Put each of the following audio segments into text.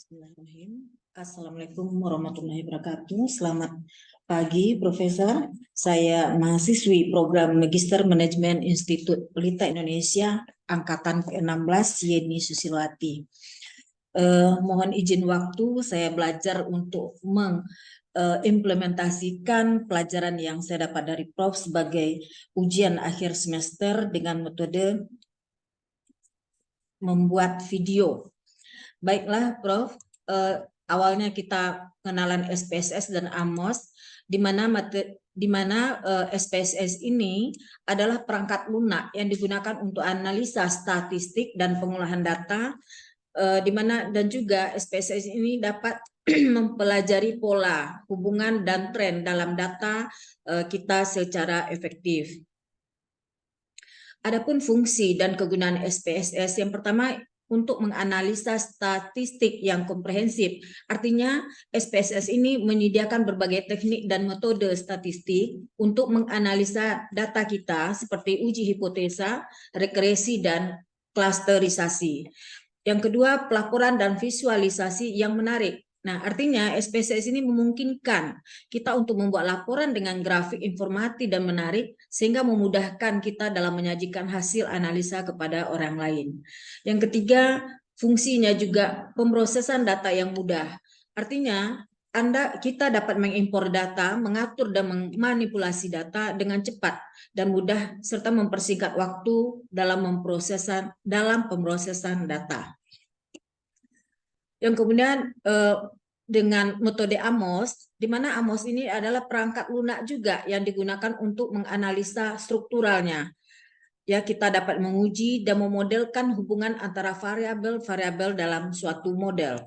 Bismillahirrahmanirrahim. Assalamualaikum warahmatullahi wabarakatuh. Selamat pagi, Profesor. Saya mahasiswi program Magister Manajemen Institut Pelita Indonesia, Angkatan ke-16, Yeni Susilowati. Mohon izin waktu, saya belajar untuk mengimplementasikan pelajaran yang saya dapat dari Prof sebagai ujian akhir semester dengan metode membuat video. Baiklah, Prof. Awalnya kita kenalan SPSS dan AMOS, di mana SPSS ini adalah perangkat lunak yang digunakan untuk analisa statistik dan pengolahan data, dan juga SPSS ini dapat mempelajari pola, hubungan, dan tren dalam data kita secara efektif. Adapun fungsi dan kegunaan SPSS, yang pertama untuk menganalisa statistik yang komprehensif. Artinya SPSS ini menyediakan berbagai teknik dan metode statistik untuk menganalisa data kita seperti uji hipotesa, regresi, dan klasterisasi. Yang kedua, pelaporan dan visualisasi yang menarik. Nah, artinya SPSS ini memungkinkan kita untuk membuat laporan dengan grafik informatif dan menarik sehingga memudahkan kita dalam menyajikan hasil analisa kepada orang lain. Yang ketiga, fungsinya juga pemrosesan data yang mudah. Artinya, kita dapat mengimpor data, mengatur dan memanipulasi data dengan cepat dan mudah serta mempersingkat waktu dalam pemrosesan data. Yang kemudian dengan metode AMOS, di mana AMOS ini adalah perangkat lunak juga yang digunakan untuk menganalisa strukturalnya. Ya, kita dapat menguji dan memodelkan hubungan antara variabel-variabel dalam suatu model.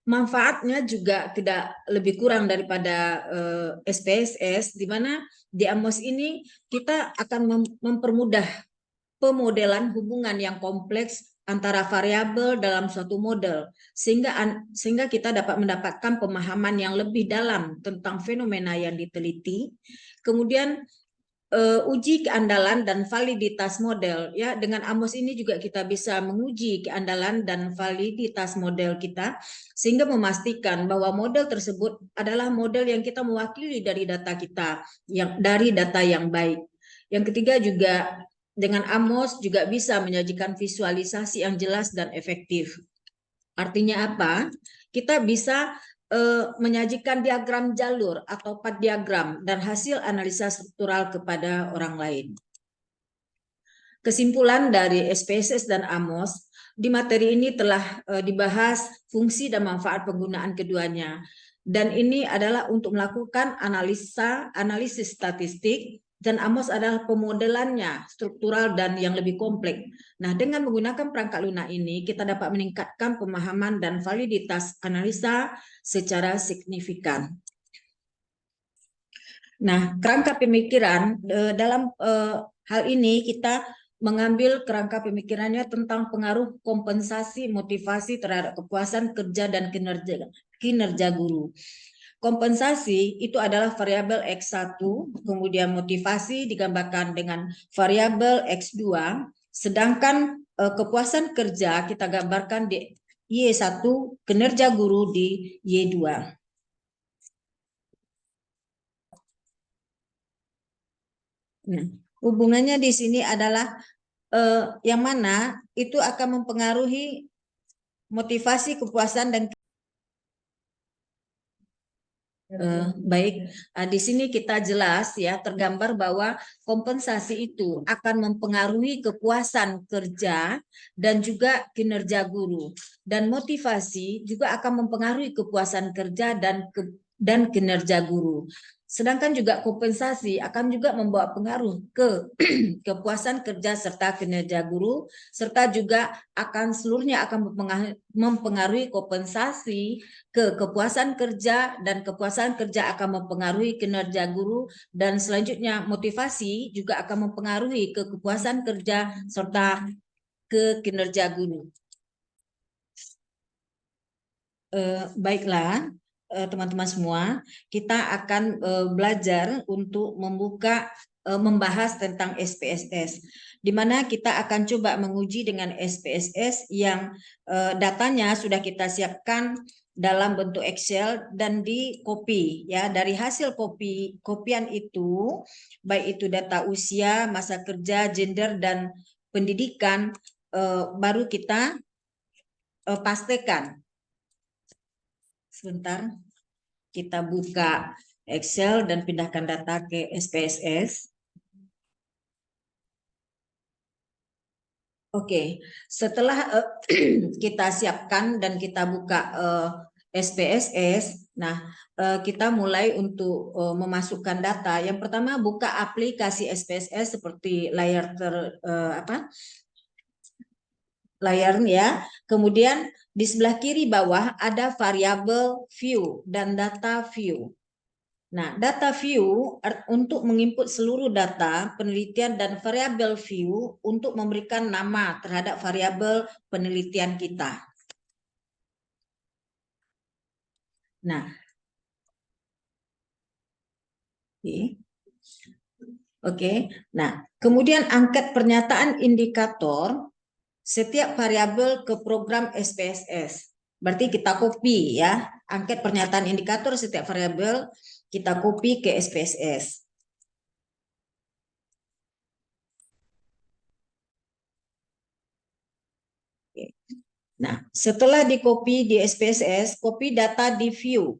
Manfaatnya juga tidak lebih kurang daripada SPSS, di mana di AMOS ini kita akan mempermudah pemodelan hubungan yang kompleks antara variabel dalam suatu model, sehingga kita dapat mendapatkan pemahaman yang lebih dalam tentang fenomena yang diteliti. Kemudian uji keandalan dan validitas model. Ya, dengan AMOS ini juga kita bisa menguji keandalan dan validitas model kita sehingga memastikan bahwa model tersebut adalah model yang kita mewakili dari data kita, dari data yang baik. Yang ketiga juga dengan AMOS juga bisa menyajikan visualisasi yang jelas dan efektif. Artinya apa? Kita bisa menyajikan diagram jalur atau path diagram dan hasil analisa struktural kepada orang lain. Kesimpulan dari SPSS dan AMOS, di materi ini telah dibahas fungsi dan manfaat penggunaan keduanya. Dan ini adalah untuk melakukan analisis statistik, dan AMOS adalah pemodelannya, struktural dan yang lebih kompleks. Nah, dengan menggunakan perangkat lunak ini, kita dapat meningkatkan pemahaman dan validitas analisa secara signifikan. Nah, kerangka pemikiran dalam hal ini kita mengambil kerangka pemikirannya tentang pengaruh kompensasi motivasi terhadap kepuasan kerja dan kinerja guru. Kompensasi itu adalah variabel X1, kemudian motivasi digambarkan dengan variabel X2, sedangkan kepuasan kerja kita gambarkan di Y1, kinerja guru di Y2. Nah, hubungannya di sini adalah yang mana itu akan mempengaruhi motivasi, kepuasan, dan baik, di sini kita jelas ya tergambar bahwa kompensasi itu akan mempengaruhi kepuasan kerja dan juga kinerja guru, dan motivasi juga akan mempengaruhi kepuasan kerja dan kinerja guru. Sedangkan juga kompensasi akan juga membawa pengaruh ke kepuasan kerja serta kinerja guru, serta juga akan seluruhnya akan mempengaruhi kompensasi ke kepuasan kerja, dan kepuasan kerja akan mempengaruhi kinerja guru, dan selanjutnya motivasi juga akan mempengaruhi ke kepuasan kerja serta ke kinerja guru. Baiklah, teman-teman semua, kita akan belajar untuk membahas tentang SPSS. di mana kita akan coba menguji dengan SPSS yang datanya sudah kita siapkan dalam bentuk Excel dan di copy ya. Dari hasil kopian itu, baik itu data usia, masa kerja, gender dan pendidikan, baru kita pastikan. Sebentar, kita buka Excel dan pindahkan data ke SPSS. Oke, setelah kita siapkan dan kita buka SPSS, nah kita mulai untuk memasukkan data. Yang pertama buka aplikasi SPSS seperti layar layar ya. Kemudian di sebelah kiri bawah ada variabel view dan data view. Nah, data view untuk menginput seluruh data penelitian dan variabel view untuk memberikan nama terhadap variabel penelitian kita. Nah, oke. Nah, kemudian angkat pernyataan indikator setiap variabel ke program SPSS. Berarti kita copy ya, angkat pernyataan indikator setiap variabel kita copy ke SPSS. Nah, setelah di copy di SPSS, copy data di view.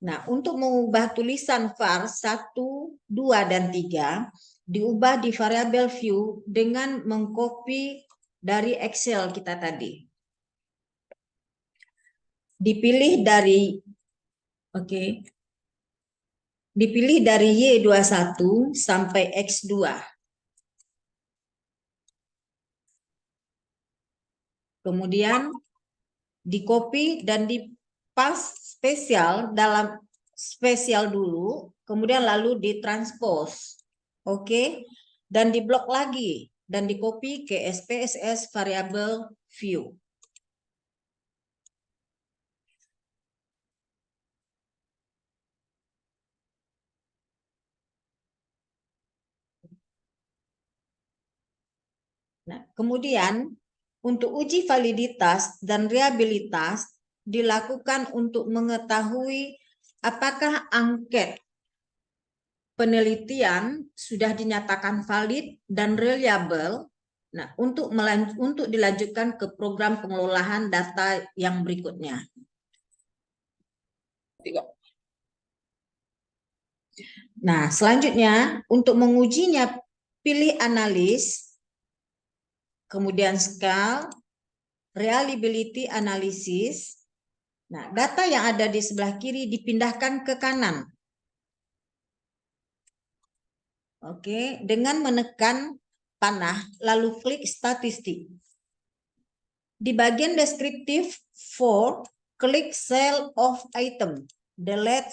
Nah, untuk mengubah tulisan var 1, 2, dan 3, diubah di variabel view dengan mengcopy dari Excel kita tadi. Dipilih dari, dipilih dari Y21 sampai X2. Kemudian di copy dan di pas spesial dalam spesial dulu, kemudian lalu ditranspose. Oke. Dan diblok lagi dan di copy ke SPSS variabel view. Nah, kemudian untuk uji validitas dan reliabilitas dilakukan untuk mengetahui apakah angket penelitian sudah dinyatakan valid dan reliable. Nah, untuk dilanjutkan ke program pengelolaan data yang berikutnya. Nah, selanjutnya untuk mengujinya pilih analis, kemudian scale, reliability analysis. Nah, data yang ada di sebelah kiri dipindahkan ke kanan. Oke, dengan menekan panah lalu klik statistik. Di bagian deskriptif for, klik cell of item, delete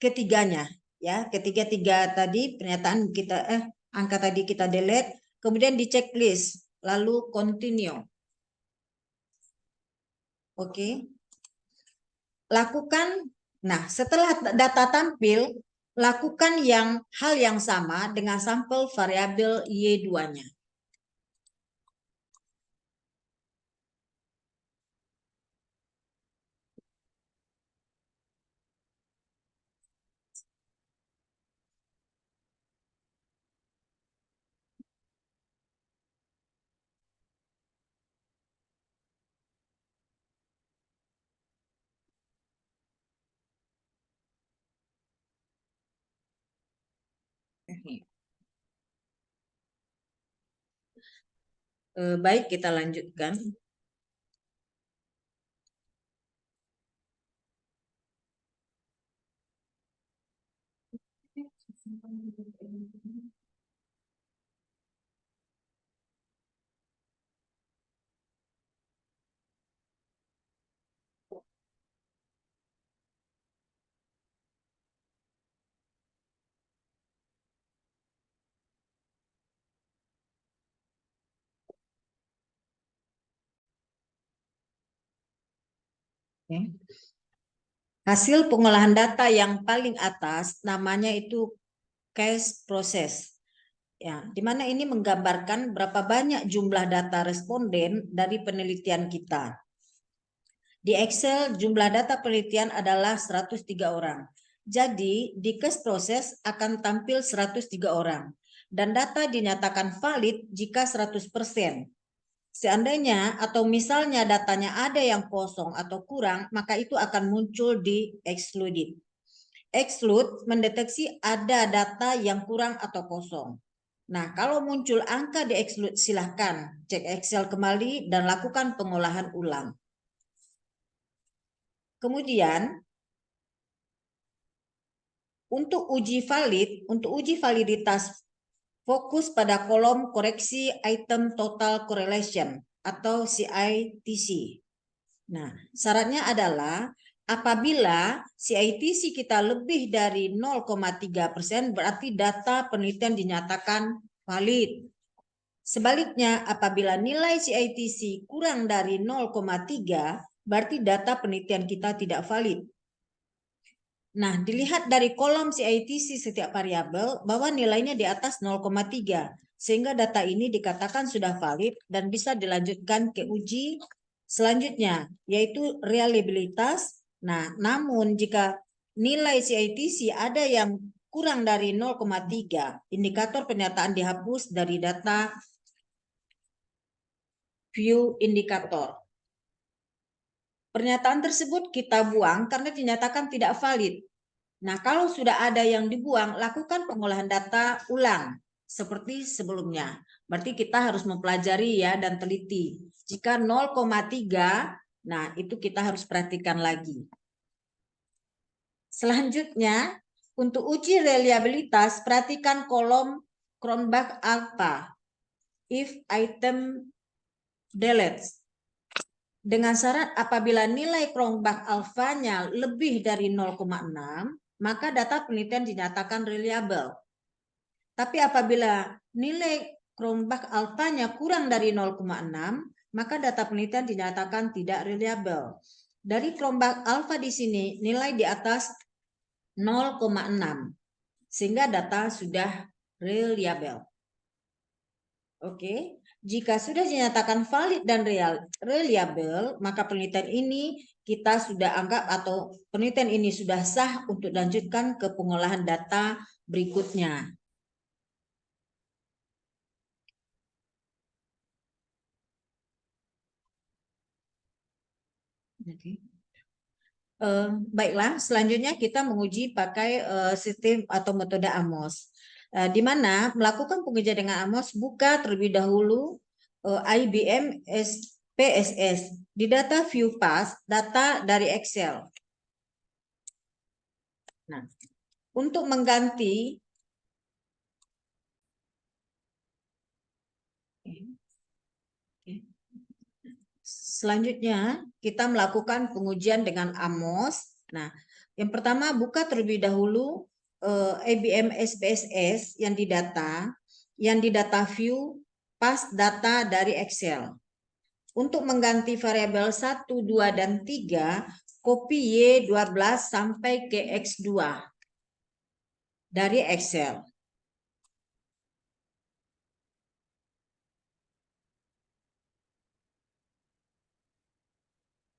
ketiganya ya, ketiga tadi pernyataan kita angka tadi kita delete, kemudian di checklist lalu continue. Oke. Lakukan, nah setelah data tampil, lakukan hal yang sama dengan sampel variabel Y2-nya. Baik, kita lanjutkan. Hasil pengolahan data yang paling atas namanya itu case process. Ya, di mana ini menggambarkan berapa banyak jumlah data responden dari penelitian kita. Di Excel, jumlah data penelitian adalah 103 orang. Jadi, di case proses akan tampil 103 orang. Dan data dinyatakan valid jika 100%. Seandainya atau misalnya datanya ada yang kosong atau kurang, maka itu akan muncul di excluded. Exclude mendeteksi ada data yang kurang atau kosong. Nah, kalau muncul angka di exclude, silahkan cek Excel kembali dan lakukan pengolahan ulang. Kemudian, untuk uji validitas, fokus pada kolom koreksi item total correlation atau CITC. Nah, syaratnya adalah apabila CITC kita lebih dari 0,3%, berarti data penelitian dinyatakan valid. Sebaliknya, apabila nilai CITC kurang dari 0,3, berarti data penelitian kita tidak valid. Nah, dilihat dari kolom CITC setiap variabel bahwa nilainya di atas 0,3, sehingga data ini dikatakan sudah valid dan bisa dilanjutkan ke uji selanjutnya, yaitu reliabilitas. Nah, namun jika nilai CITC ada yang kurang dari 0,3, indikator pernyataan dihapus dari data view indikator. Pernyataan tersebut kita buang karena dinyatakan tidak valid. Nah, kalau sudah ada yang dibuang, lakukan pengolahan data ulang seperti sebelumnya. Berarti kita harus mempelajari ya dan teliti. Jika 0,3, nah itu kita harus perhatikan lagi. Selanjutnya, untuk uji reliabilitas, perhatikan kolom Cronbach alpha. If item deletes. Dengan syarat apabila nilai Cronbach alfanya lebih dari 0,6, maka data penelitian dinyatakan reliable. Tapi apabila nilai Cronbach alfanya kurang dari 0,6, maka data penelitian dinyatakan tidak reliable. Dari Cronbach alfa di sini nilai di atas 0,6, sehingga data sudah reliable. Oke. Jika sudah dinyatakan valid dan reliable, maka penelitian ini kita sudah anggap atau penelitian ini sudah sah untuk dilanjutkan ke pengolahan data berikutnya. Baiklah, selanjutnya kita menguji pakai sistem atau metode AMOS. Di mana melakukan pengujian dengan AMOS, buka terlebih dahulu IBM PSS di data view pass data dari Excel. Nah, untuk mengganti selanjutnya kita melakukan pengujian dengan AMOS. Nah, yang pertama buka terlebih dahulu IBM SPSS yang di data view pas data dari Excel. Untuk mengganti variabel 1, 2, dan 3, copy Y12 sampai ke X2 dari Excel.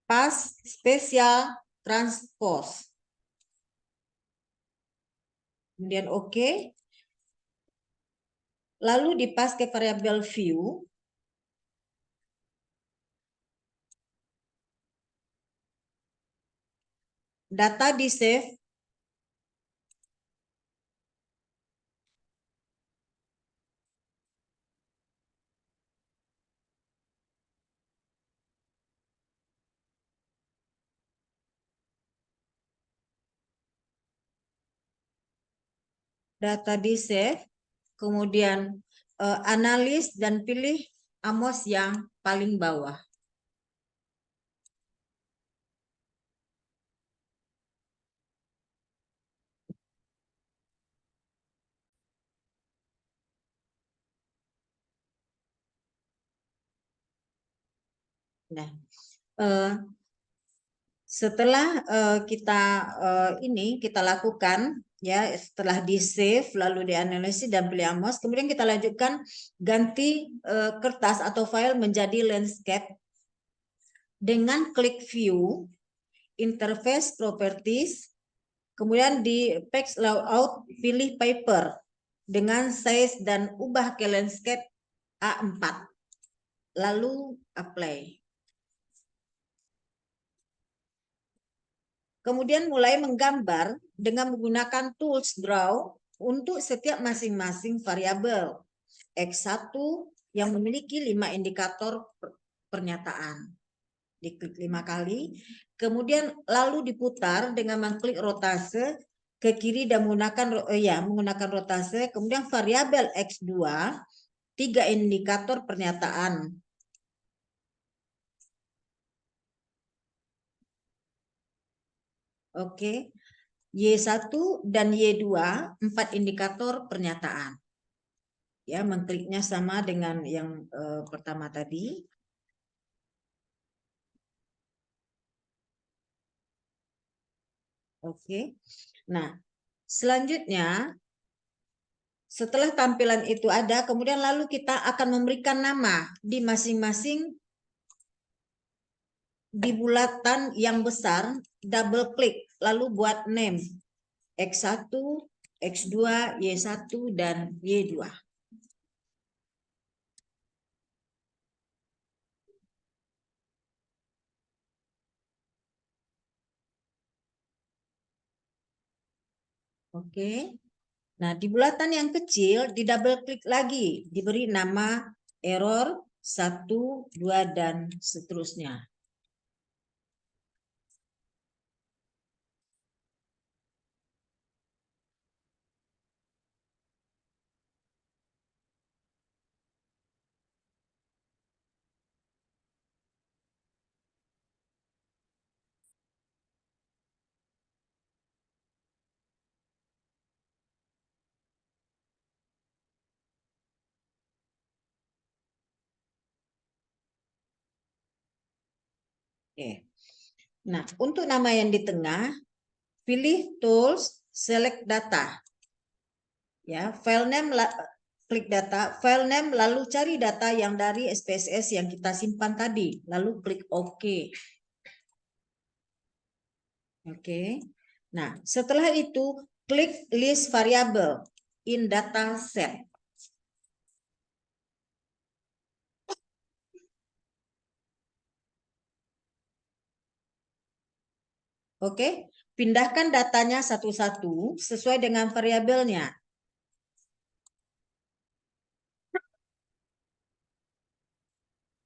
Pas spesial transpose. Kemudian oke. Lalu dipas ke variabel view. Data di save. Data di save. Kemudian analis dan pilih AMOS yang paling bawah. Nah, setelah kita lakukan Ya, setelah di save lalu dianalisis dan pilih Amos, kemudian kita lanjutkan ganti kertas atau file menjadi landscape dengan klik view, interface properties, kemudian di page layout pilih paper dengan size dan ubah ke landscape A4, lalu apply. Kemudian mulai menggambar dengan menggunakan tools draw untuk setiap masing-masing variabel. X1 yang memiliki 5 indikator pernyataan. Diklik 5 kali, kemudian lalu diputar dengan mengklik rotase ke kiri dan menggunakan rotase, kemudian variabel X2 3 indikator pernyataan. Oke. Y1 dan Y2 4 indikator pernyataan. Ya, mengkliknya sama dengan yang pertama tadi. Oke. Nah, selanjutnya setelah tampilan itu ada, kemudian lalu kita akan memberikan nama di masing-masing di bulatan yang besar, double klik, lalu buat name X1, X2, Y1, dan Y2. Oke. Nah, di bulatan yang kecil, di double klik lagi, diberi nama error 1, 2, dan seterusnya. Oke. Nah, untuk nama yang di tengah, pilih tools, select data. Ya, file name, klik data, file name, lalu cari data yang dari SPSS yang kita simpan tadi, lalu klik OK. Oke. Nah, setelah itu klik list variable in data set. Oke, pindahkan datanya satu-satu sesuai dengan variabelnya.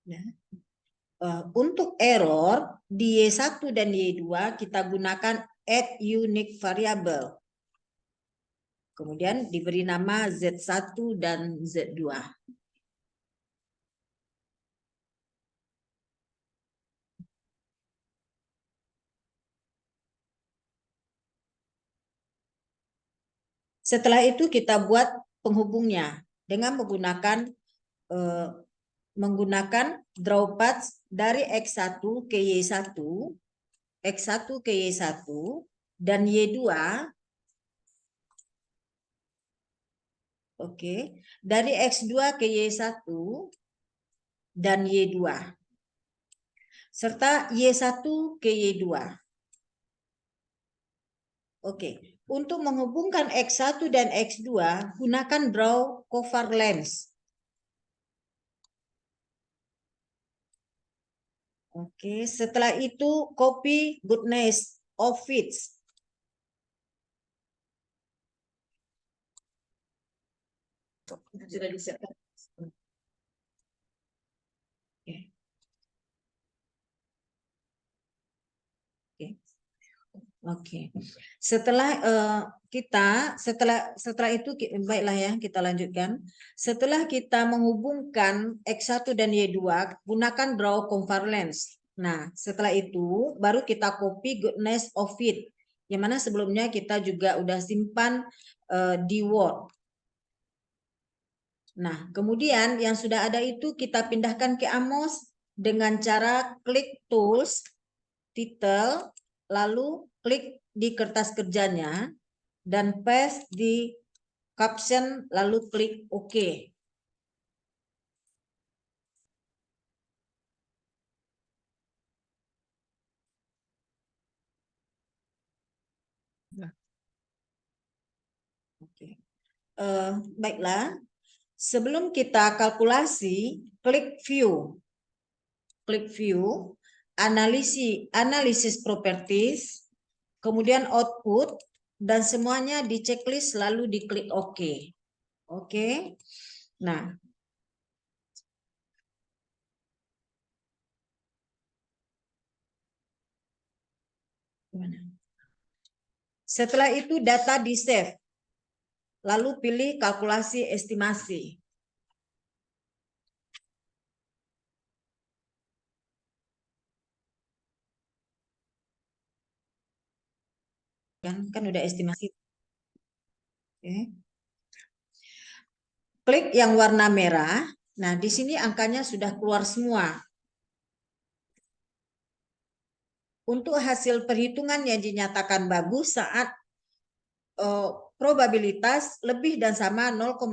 Ya. Untuk error di Y1 dan Y2 kita gunakan add unique variable. Kemudian diberi nama Z1 dan Z2. Setelah itu kita buat penghubungnya dengan menggunakan draw paths dari X1 ke Y1, X1 ke Y1, dan Y2. Oke, dari X2 ke Y1 dan Y2. Serta Y1 ke Y2. Oke, untuk menghubungkan X1 dan X2, gunakan draw cover lens. Oke, setelah itu copy goodness of fits. Sudah disiapkan. Oke. Oke. Setelah setelah itu baiklah ya, kita lanjutkan. Setelah kita menghubungkan X1 dan Y2, gunakan draw conver lens. Nah, setelah itu baru kita copy goodness of it. Yang mana sebelumnya kita juga udah simpan di Word. Nah, kemudian yang sudah ada itu kita pindahkan ke Amos dengan cara klik tools, title, lalu klik di kertas kerjanya dan paste di caption lalu klik OK. Oke. Baiklah, sebelum kita kalkulasi, klik view. Klik view, analisis properties, kemudian output, dan semuanya di checklist lalu diklik OK. Oke. Nah, setelah itu data di save. Lalu pilih kalkulasi estimasi. Kan udah estimasi. Oke. Klik yang warna merah. Nah, di sini angkanya sudah keluar semua. Untuk hasil perhitungan yang dinyatakan bagus saat probabilitas lebih dan sama 0,05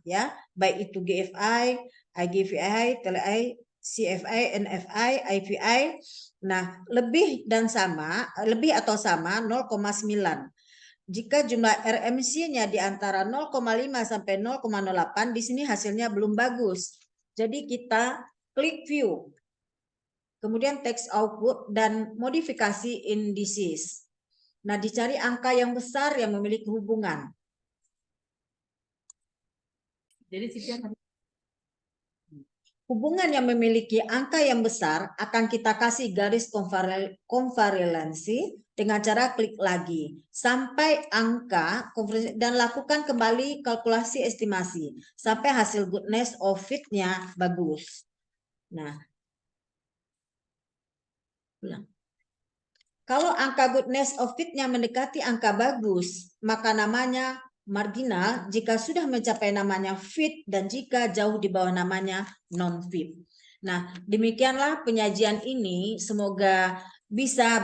ya, baik itu GFI, IGVI, TLI, CFI, NFI, IVI. Nah, lebih dan sama, lebih atau sama 0,9. Jika jumlah RMC-nya di antara 0,5 sampai 0,08, di sini hasilnya belum bagus. Jadi kita klik view. Kemudian text output dan modifikasi indices. Nah, dicari angka yang besar yang memiliki hubungan. Jadi hubungan yang memiliki angka yang besar akan kita kasih garis konvalensi dengan cara klik lagi sampai angka dan lakukan kembali kalkulasi estimasi sampai hasil goodness of fit-nya bagus. Nah, ulang. Kalau angka goodness of fit-nya mendekati angka bagus, maka namanya marginal. Jika sudah mencapai namanya fit dan jika jauh di bawah namanya non-fit. Nah, demikianlah penyajian ini. Semoga bisa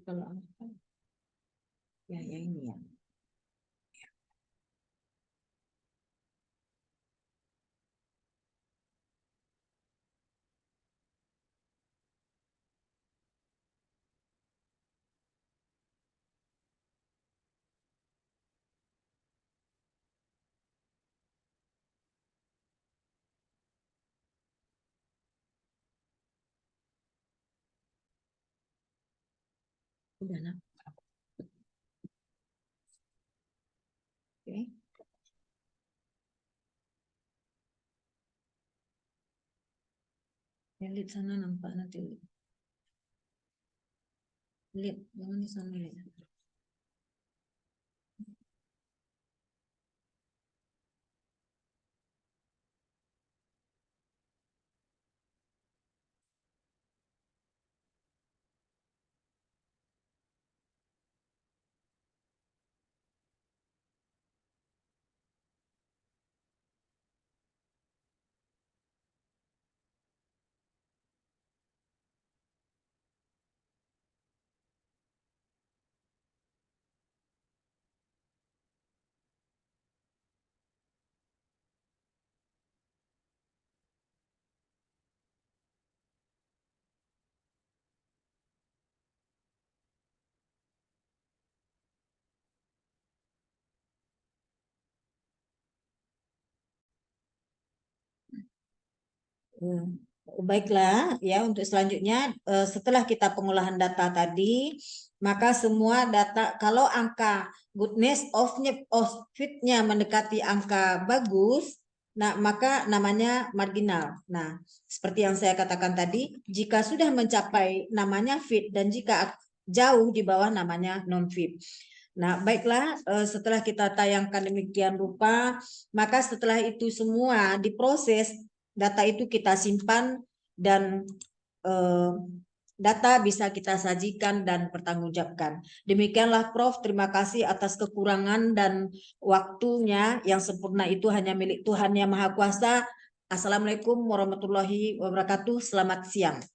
kalau ya ini ya. Udah nak. Oke. Ya, lihat sana nampak nanti. Lihat, jangan di sana lihat. Baiklah ya, untuk selanjutnya setelah kita pengolahan data tadi, maka semua data kalau angka goodness of fit-nya mendekati angka bagus, nah maka namanya marginal. Nah, seperti yang saya katakan tadi, jika sudah mencapai namanya fit dan jika jauh di bawah namanya non fit. Nah, baiklah, setelah kita tayangkan demikian rupa, maka setelah itu semua diproses, data itu kita simpan dan data bisa kita sajikan dan pertanggungjawabkan. Demikianlah Prof. Terima kasih atas kekurangan dan waktunya. Yang sempurna itu hanya milik Tuhan Yang Maha Kuasa. Assalamualaikum warahmatullahi wabarakatuh. Selamat siang.